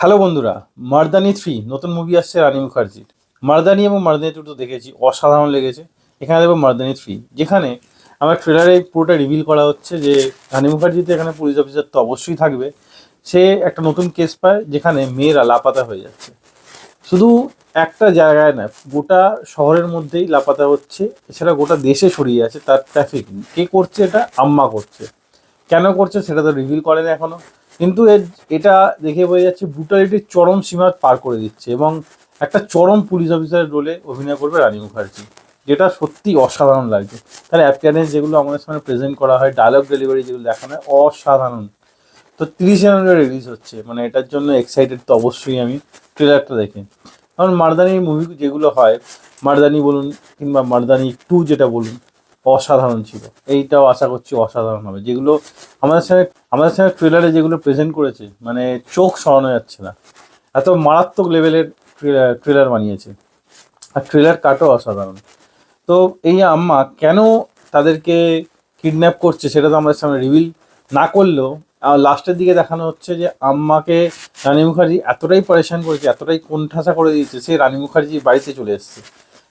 Hello বন্ধুরা, মার্দানি 3 নতুন movie আসছে রানী মুখার্জির। মার্দানি এবং মার্দানি 2 তো দেখেছি, অসাধারণ লেগেছে। এখানে দেখবো মার্দানি 3, যেখানে আমার ট্রেলারে পুরোটা রিভিল করা হচ্ছে যে রানী মুখার্জিতে এখানে পুলিশ অফিসার তো অবশ্যই থাকবে। সে একটা নতুন কেস পায় যেখানে মেয়েরা লাপাতা হয়ে যাচ্ছে। শুধু একটা জায়গায় না, গোটা শহরের মধ্যেই লাপাতা হচ্ছে, এছাড়া গোটা দেশে ছড়িয়ে আছে তার ট্রাফিকিং। কে করছে এটা? আম্মা করছে। কেন করছে সেটা তো রিভিল করেনি এখনো, কিন্তু এটা দেখে বোঝা যাচ্ছে ব্রুটালিটির চরম সীমা পার করে দিচ্ছে এবং একটা চরম পুলিশ অফিসারের রোলে অভিনয় করবে রানী মুখার্জি, যেটা সত্যি অসাধারণ লাগছে। তার অ্যাপিয়ারেন্স যেগুলো আমাদের সামনে প্রেজেন্ট করা হয়, ডায়লগ ডেলিভারি যেগুলো দেখানো হয়, অসাধারণ। তো 30 জানুয়ারি রিলিজ হচ্ছে, মানে এটার জন্য এক্সাইটেড তো অবশ্যই আমি ট্রেলারটা দেখে। কারণ মার্দানি মুভি যেগুলো হয়, মার্দানি বলুন কিংবা মার্দানি 2 যেটা বলুন, অসাধারণ ছিল। এইটাও আশা করছি অসাধারণ হবে। যেগুলো আমাদের সামনে ট্রেলারে যেগুলো প্রেজেন্ট করেছে, মানে চোখ সরানো যাচ্ছে না, এত মারাত্মক লেভেলের ট্রেলার বানিয়েছে। আর ট্রেলার কাটও অসাধারণ। তো এই আম্মা কেন তাদেরকে কিডন্যাপ করছে সেটা তো আমাদের সামনে রিভিল না করলেও লাস্টের দিকে দেখানো হচ্ছে যে আম্মাকে রানী মুখার্জি এতটাই পরেশান করেছে, এতটাই কোণঠাসা করে দিয়েছে, সে রানী মুখার্জির বাড়িতে চলে এসছে।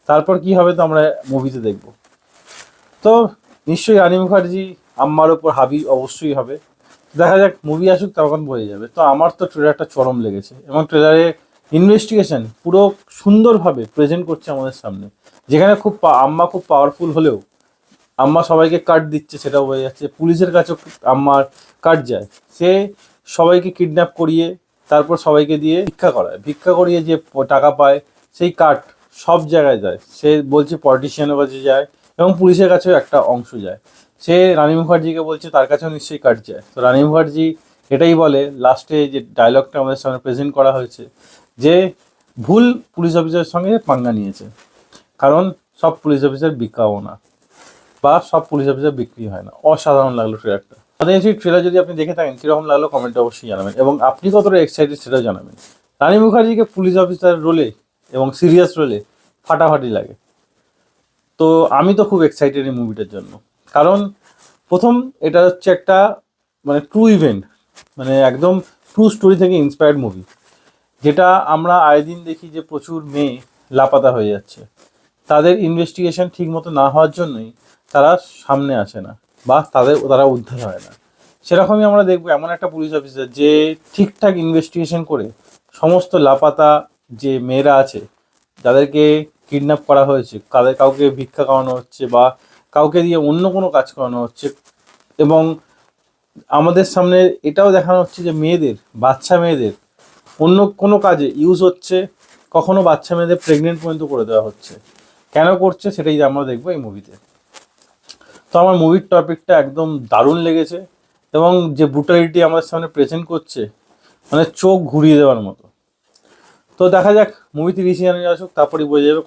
তারপর কি হবে তো আমরা মুভিতে দেখব। তো নিশ্চয়ই রানী মুখার্জি আম্মার ওপর হাবি অবশ্যই হবে। দেখা যাক, মুভি আসুক তখন বোঝা যাবে। তো আমার তো ট্রেলারটা চরম লেগেছে এবং ট্রেলারে ইনভেস্টিগেশন পুরো সুন্দরভাবে প্রেজেন্ট করছে আমাদের সামনে। যেখানে আম্মা খুব পাওয়ারফুল হলেও আম্মা সবাইকে কাট দিচ্ছে সেটাও বোঝা যাচ্ছে। পুলিশের কাছেও আম্মার কাট যায়। সে সবাইকে কিডন্যাপ করিয়ে তারপর সবাইকে দিয়ে ভিক্ষা করায়, ভিক্ষা করিয়ে যে টাকা পায় সেই কাট সব জায়গায় যায়। সে বলছে পলিটিশিয়ানের কাছে যায় এবং পুলিশের কাছেও একটা অংশ যায়। সে রানী মুখার্জিকে বলছে তার কাছেও নিশ্চয়ই কাট যায়। তো রানী মুখার্জি এটাই বলে লাস্টে, যে ডায়লগটা আমাদের সামনে প্রেজেন্ট করা হয়েছে, যে ভুল পুলিশ অফিসারের সঙ্গে পাঙ্গা নিয়েছে, কারণ সব পুলিশ অফিসার বিকাও না, বা সব পুলিশ অফিসার বিক্রি হয় না। অসাধারণ লাগলো ট্রেলারটা। আপনাদের সেই ট্রেলার যদি আপনি দেখে থাকেন, কীরকম লাগলো কমেন্টে অবশ্যই জানাবেন এবং আপনি কতটা এক্সাইটেড সেটাও জানাবেন। রানী মুখার্জিকে পুলিশ অফিসার রোলে এবং সিরিয়াস রোলে ফাটাফাটি লাগে। তো আমি তো খুব এক্সাইটেড এই মুভিটার জন্য, কারণ প্রথম এটা হচ্ছে একটা মানে ট্রু ইভেন্ট, মানে একদম ট্রু স্টোরি থেকে ইন্সপায়ার্ড মুভি। যেটা আমরা আয়ে দিন দেখি যে প্রচুর মেয়ে লাপাতা হয়ে যাচ্ছে, তাদের ইনভেস্টিগেশন ঠিক মতো না হওয়ার জন্যই তারা সামনে আসে না বা তারা উদ্ধার হয় না। সেরকমই আমরা দেখবো এমন একটা পুলিশ অফিসার যে ঠিকঠাক ইনভেস্টিগেশন করে সমস্ত লাপাতা যে মেয়েরা আছে, যাদেরকে কিডন্যাপ করা হয়েছে, কাউকে ভিক্ষা খাওয়ানো হচ্ছে বা কাউকে দিয়ে অন্য কোনো কাজ করানো হচ্ছে, এবং আমাদের সামনে এটাও দেখানো হচ্ছে যে বাচ্চা মেয়েদের অন্য কোনো কাজে ইউজ হচ্ছে, কখনো বাচ্চা মেয়েদের প্রেগনেন্ট পর্যন্ত করে দেওয়া হচ্ছে। কেন করছে সেটাই আমরা দেখবো এই মুভিতে। তো আমার মুভির টপিকটা একদম দারুণ লেগেছে এবং যে ব্রুটালিটি আমাদের সামনে প্রেজেন্ট করছে, মানে চোখ ঘুরিয়ে দেওয়ার মতো। তো দেখা যাক, মুভি 30 জানুয়ারি আসুক, তারপরেই বোঝা যাবে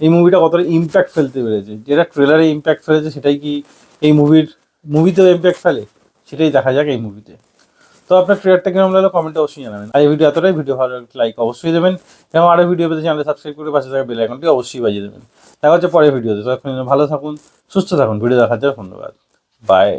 এই মুভিটা কতটা ইম্প্যাক্ট ফেলতে পেরেছে। যেটা ট্রেলারে ইম্প্যাক্ট ফেলেছে সেটাই কি এই মুভিতেও ইম্প্যাক্ট ফেলে, সেটাই দেখা যাক এই মুভিতে। তো আপনার ট্রেলারটা কেমন লাগলো কমেন্টে অবশ্যই জানাবেন। আর এই ভিডিও এতটাই, ভিডিও ভালো লাগলে লাইক অবশ্যই দেবেন এবং আরও ভিডিও পেতে চ্যানেলে সাবস্ক্রাইব করে পাশে থাকা বেল আইকনটি অবশ্যই বাজিয়ে দেবেন। দেখা হচ্ছে পরের ভিডিওতে। ততক্ষণ ভালো থাকুন, সুস্থ থাকুন। ভিডিও দেখার জন্য ধন্যবাদ। বাই।